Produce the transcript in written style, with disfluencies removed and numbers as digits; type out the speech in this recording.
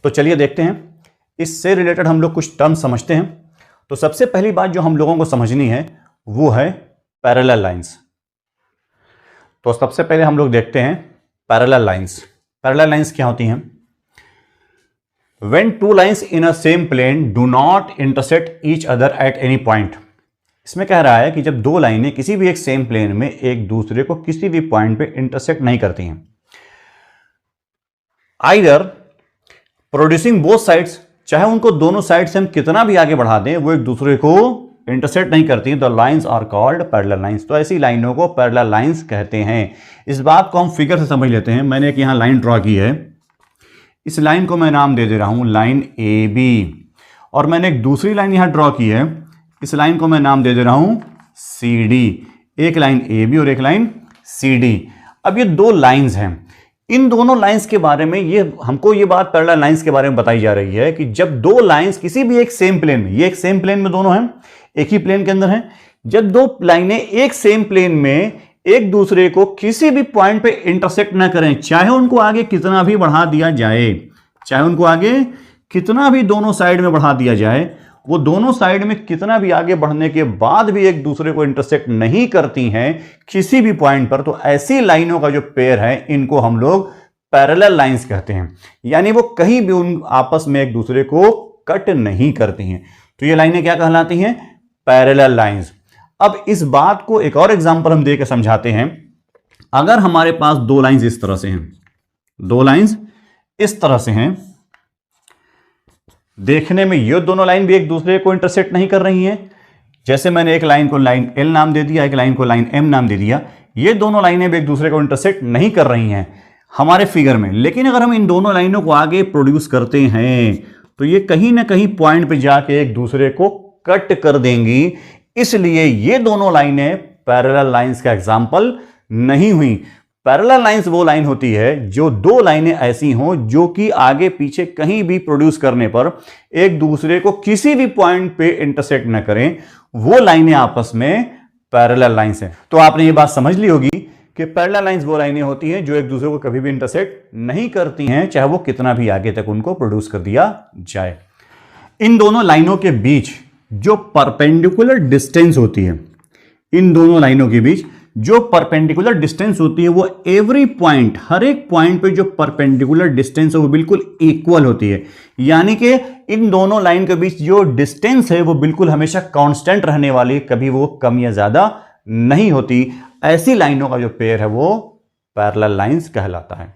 तो चलिए देखते हैं, इससे रिलेटेड हम लोग कुछ टर्म समझते हैं। तो सबसे पहली बात जो हम लोगों को समझनी है वो है पैरेलल लाइंस। तो सबसे पहले हम लोग देखते हैं पैरेलल लाइंस। पैरेलल लाइंस क्या होती हैं? When two lines in a same plane do not intersect each other at any point, इसमें कह रहा है कि जब दो लाइनें किसी भी एक सेम प्लेन में एक दूसरे को किसी भी पॉइंट पे इंटरसेक्ट नहीं करती हैं, आइदर प्रोड्यूसिंग बोथ साइड्स, चाहे उनको दोनों साइड से हम कितना भी आगे बढ़ा दें वो एक दूसरे को इंटरसेक्ट नहीं करती, the lines are called parallel lines. तो ऐसी लाइनों को पैरेलल लाइंस कहते हैं। इस बात को हम फिगर से समझ लेते हैं। मैंने एक यहां लाइन ड्रॉ की है, इस लाइन को मैं नाम दे दे रहा हूं लाइन ए बी, और मैंने एक दूसरी लाइन यहां ड्रॉ की है, इस लाइन को मैं नाम दे दे रहा हूं सी डी। एक लाइन ए बी और एक लाइन सी डी। अब ये दो लाइंस हैं, इन दोनों लाइंस के बारे में हमको ये बात पैरेलल लाइंस के बारे में बताई जा रही है कि जब दो लाइंस किसी भी एक सेम प्लेन में, ये एक सेम प्लेन में दोनों हैं, एक ही प्लेन के अंदर हैं, जब दो लाइनें एक सेम प्लेन में एक दूसरे को किसी भी पॉइंट पे इंटरसेक्ट ना करें, चाहे उनको आगे कितना भी बढ़ा दिया जाए, चाहे उनको आगे कितना भी दोनों साइड में बढ़ा दिया जाए, वो दोनों साइड में कितना भी आगे बढ़ने के बाद भी एक दूसरे को इंटरसेक्ट नहीं करती हैं किसी भी पॉइंट पर, तो ऐसी लाइनों का जो पेयर है इनको हम लोग पैरेलल लाइंस कहते हैं। यानी वो कहीं भी उन आपस में एक दूसरे को कट नहीं करती हैं। तो ये लाइनें क्या कहलाती हैं? Parallel lines. अब इस बात को एक और एग्जांपल हम देकर समझाते हैं। अगर हमारे पास दो लाइंस इस तरह से हैं, दो लाइंस इस तरह से हैं, देखने में ये दोनों लाइन भी एक दूसरे को इंटरसेक्ट नहीं कर रही हैं। जैसे मैंने एक लाइन को लाइन एल नाम दे दिया, एक लाइन को लाइन एम नाम दे दिया, ये दोनों लाइनें भी एक दूसरे को इंटरसेक्ट नहीं कर रही हैं हमारे फिगर में। लेकिन अगर हम इन दोनों लाइनों को आगे प्रोड्यूस करते हैं तो ये कहीं ना कहीं पॉइंट पे जाके एक दूसरे को कट कर देंगी, इसलिए ये दोनों लाइनें पैरेलल लाइंस का एग्जाम्पल नहीं हुई। पैरेलल लाइंस वो लाइन होती है जो दो लाइनें ऐसी हों जो कि आगे पीछे कहीं भी प्रोड्यूस करने पर एक दूसरे को किसी भी पॉइंट पे इंटरसेक्ट न करें, वो लाइनें आपस में पैरेलल लाइंस हैं। तो आपने ये बात समझ ली होगी कि पैरेलल लाइंस वो लाइनें होती हैं जो एक दूसरे को कभी भी इंटरसेक्ट नहीं करती हैं, चाहे वो कितना भी आगे तक उनको प्रोड्यूस कर दिया जाए। इन दोनों लाइनों के बीच जो परपेंडिकुलर डिस्टेंस होती है, इन दोनों लाइनों के बीच जो परपेंडिकुलर डिस्टेंस होती है, वो एवरी पॉइंट, हर एक पॉइंट पे जो परपेंडिकुलर डिस्टेंस है वो बिल्कुल इक्वल होती है। यानी कि इन दोनों लाइन के बीच जो डिस्टेंस है वो बिल्कुल हमेशा कांस्टेंट रहने वाली, कभी वो कम या ज्यादा नहीं होती। ऐसी लाइनों का जो पेयर है वो पैरेलल लाइंस कहलाता है।